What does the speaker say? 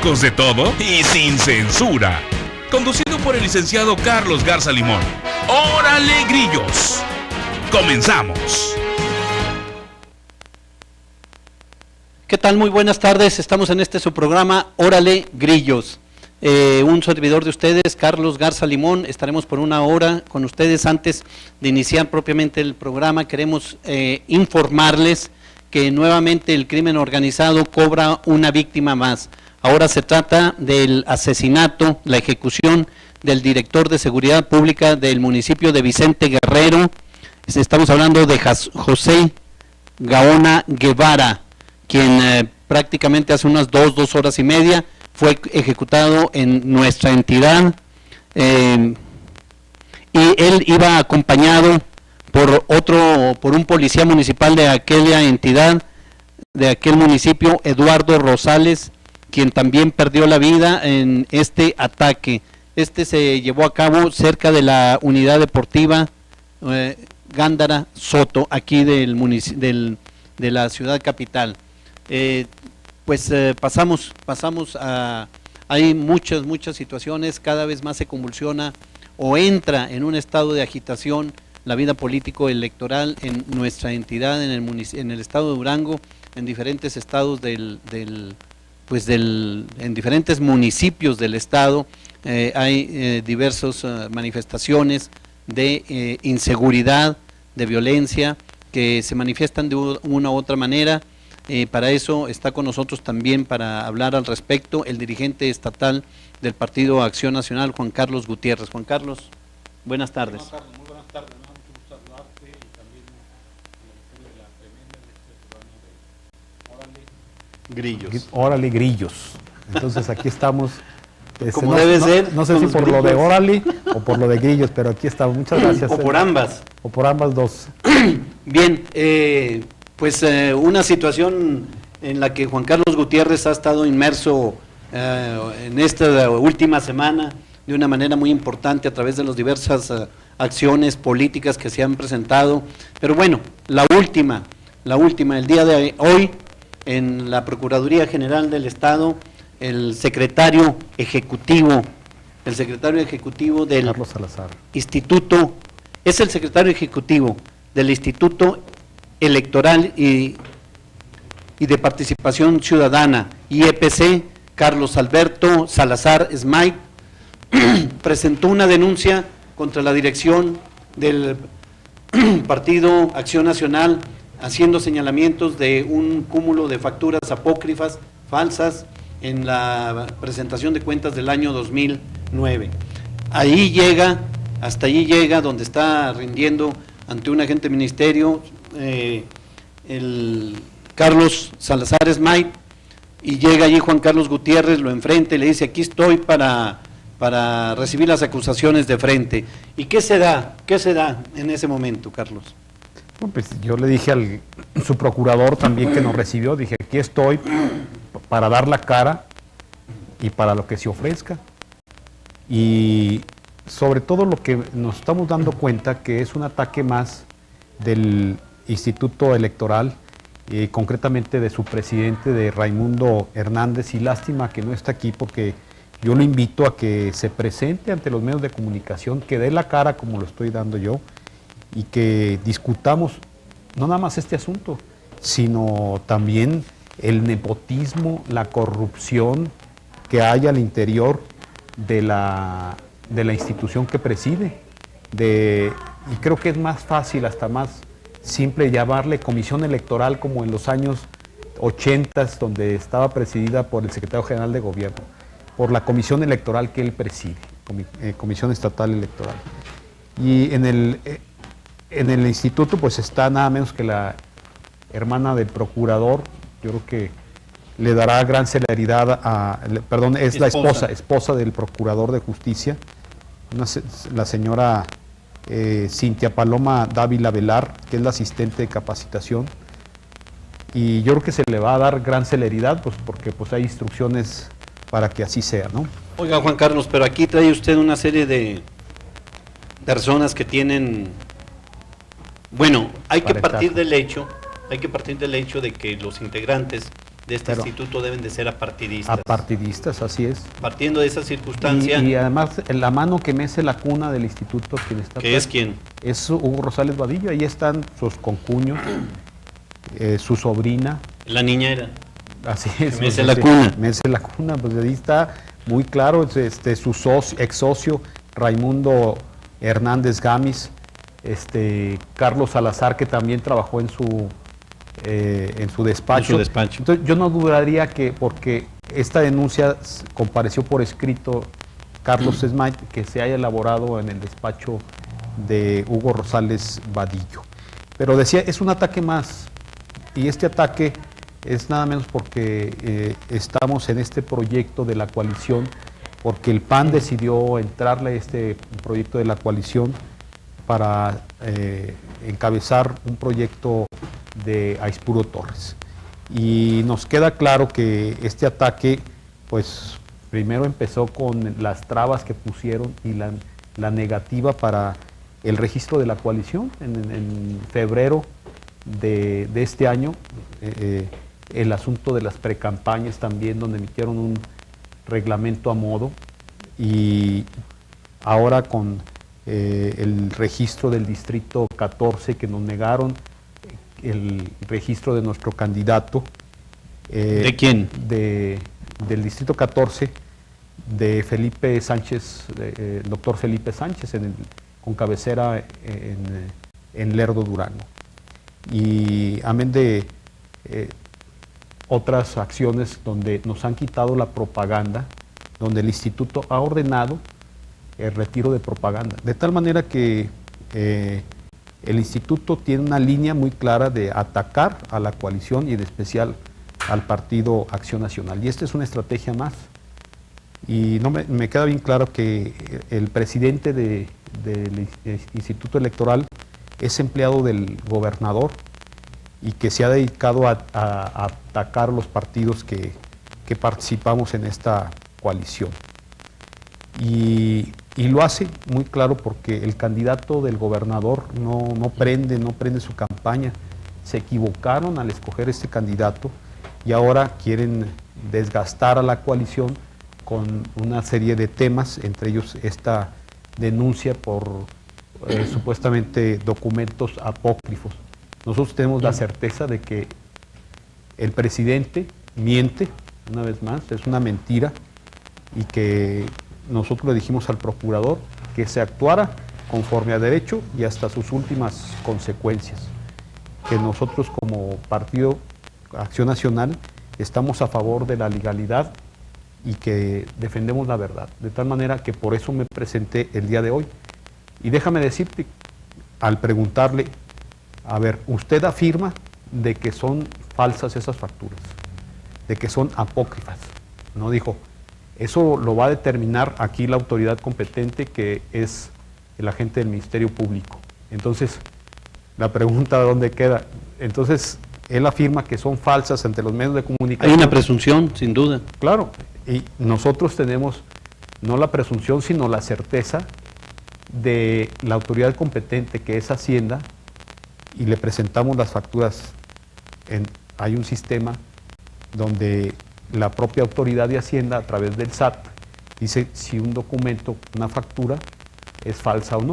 Tocos de todo y sin censura. Conducido por el licenciado Carlos Garza Limón. ¡Órale, grillos! ¡Comenzamos! ¿Qué tal? Muy buenas tardes. Estamos en su programa Órale, grillos. Un servidor de ustedes, Carlos Garza Limón. Estaremos por una hora con ustedes. Antes de iniciar propiamente el programa, queremos informarles que nuevamente el crimen organizado cobra una víctima más. Ahora se trata del asesinato, la ejecución del director de Seguridad Pública del municipio de Vicente Guerrero. Estamos hablando de José Gaona Guevara, quien prácticamente hace unas dos horas y media fue ejecutado en nuestra entidad, y él iba acompañado por un policía municipal de aquella entidad, de aquel municipio, Eduardo Rosales, quien también perdió la vida en este ataque. Se llevó a cabo cerca de la unidad deportiva Gándara Soto, aquí de la ciudad capital. Pasamos a... Hay muchas situaciones, cada vez más se convulsiona o entra en un estado de agitación la vida político-electoral en nuestra entidad, en el estado de Durango, en diferentes estados en diferentes municipios del estado. Hay diversas manifestaciones de inseguridad, de violencia, que se manifiestan de una u otra manera. Para eso está con nosotros también, para hablar al respecto, el dirigente estatal del Partido Acción Nacional, Juan Carlos Gutiérrez. Juan Carlos, buenas tardes. Muy buenas tardes, me da mucho gusto saludarte y también de la tremenda Grillos. Órale, grillos. Entonces aquí estamos. Como debe ser. No sé si por lo de órale o por lo de grillos, pero aquí estamos. Muchas gracias. O por ambas. O por ambas dos. Bien, una situación en la que Juan Carlos Gutiérrez ha estado inmerso en esta última semana de una manera muy importante a través de las diversas acciones políticas que se han presentado. Pero bueno, la última, el día de hoy, en la Procuraduría General del Estado, el secretario ejecutivo del Carlos Salazar. Instituto, es el secretario ejecutivo del Instituto Electoral y de Participación Ciudadana, IEPC, Carlos Alberto Salazar Smite, presentó una denuncia contra la dirección del Partido Acción Nacional, haciendo señalamientos de un cúmulo de facturas apócrifas, falsas, en la presentación de cuentas del año 2009. Hasta allí llega, donde está rindiendo ante un agente del ministerio, el Carlos Salazar Smite, y llega allí Juan Carlos Gutiérrez, lo enfrenta y le dice: aquí estoy para recibir las acusaciones de frente. ¿Y qué se da en ese momento, Carlos? Bueno, pues yo le dije al su procurador también que nos recibió, dije: aquí estoy para dar la cara y para lo que se ofrezca. Y sobre todo lo que nos estamos dando cuenta que es un ataque más del Instituto Electoral, concretamente de su presidente, de Raimundo Hernández, y lástima que no está aquí, porque yo lo invito a que se presente ante los medios de comunicación, que dé la cara como lo estoy dando yo, y que discutamos no nada más este asunto, sino también el nepotismo, la corrupción que hay al interior de la institución que preside. Y creo que es más fácil, hasta más simple, llamarle comisión electoral, como en los años 80, donde estaba presidida por el secretario general de gobierno, por la comisión electoral que él preside, Comisión Estatal Electoral. Y en el instituto pues está nada menos que la hermana del procurador. Yo creo que le dará gran celeridad es la esposa del procurador de justicia, la señora Cintia Paloma Dávila Velar, que es la asistente de capacitación, y yo creo que se le va a dar gran celeridad, pues porque pues hay instrucciones para que así sea, ¿no? Oiga, Juan Carlos, pero aquí trae usted una serie de personas que tienen, bueno, hay que partir del hecho de que los integrantes de este Pero instituto deben de ser apartidistas. apartidistas, así es. Partiendo de esa circunstancia, Y además, la mano que mece la cuna del instituto, quien está ¿qué es atrás, quién? es Hugo Rosales Vadillo. Ahí están sus concuños, su sobrina. La niñera. Así es. Que mece la cuna. Mece la cuna, pues ahí está muy claro. Su ex socio, Raimundo Hernández Gamis, Carlos Salazar, que también trabajó en su despacho. En su despacho. Entonces, yo no dudaría que, porque esta denuncia compareció por escrito Carlos Esmay, que se haya elaborado en el despacho de Hugo Rosales Vadillo. Pero decía, es un ataque más, y este ataque es nada menos porque estamos en este proyecto de la coalición, porque el PAN decidió entrarle a este proyecto de la coalición para encabezar un proyecto de Aispuro Torres. Y nos queda claro que este ataque, pues primero empezó con las trabas que pusieron y la negativa para el registro de la coalición en febrero de este año, el asunto de las precampañas también, donde emitieron un reglamento a modo, y ahora con el registro del distrito 14, que nos negaron el registro de nuestro candidato. ¿De quién? Del distrito 14, de Felipe Sánchez, doctor Felipe Sánchez, con cabecera en Lerdo, Durango. Y amén de otras acciones donde nos han quitado la propaganda, donde el instituto ha ordenado el retiro de propaganda, de tal manera que el instituto tiene una línea muy clara de atacar a la coalición y en especial al partido Acción Nacional. Y esta es una estrategia más. Y no me queda bien claro que el presidente del Instituto Electoral es empleado del gobernador y que se ha dedicado a atacar los partidos que participamos en esta coalición. Y lo hace muy claro porque el candidato del gobernador no prende su campaña. Se equivocaron al escoger este candidato y ahora quieren desgastar a la coalición con una serie de temas, entre ellos esta denuncia por supuestamente documentos apócrifos. Nosotros tenemos la certeza de que el presidente miente, una vez más, es una mentira, y que nosotros le dijimos al procurador que se actuara conforme a derecho y hasta sus últimas consecuencias, que nosotros como Partido Acción Nacional estamos a favor de la legalidad y que defendemos la verdad, de tal manera que por eso me presenté el día de hoy. Y déjame decirte, al preguntarle, a ver, usted afirma de que son falsas esas facturas, de que son apócrifas, no dijo. Eso lo va a determinar aquí la autoridad competente, que es el agente del Ministerio Público. Entonces, la pregunta ¿dónde queda? Entonces, él afirma que son falsas ante los medios de comunicación. Hay una presunción, sin duda. Claro, y nosotros tenemos no la presunción, sino la certeza de la autoridad competente, que es Hacienda, y le presentamos las facturas. Hay un sistema donde la propia autoridad de Hacienda, a través del SAT, dice si un documento, una factura, es falsa o no.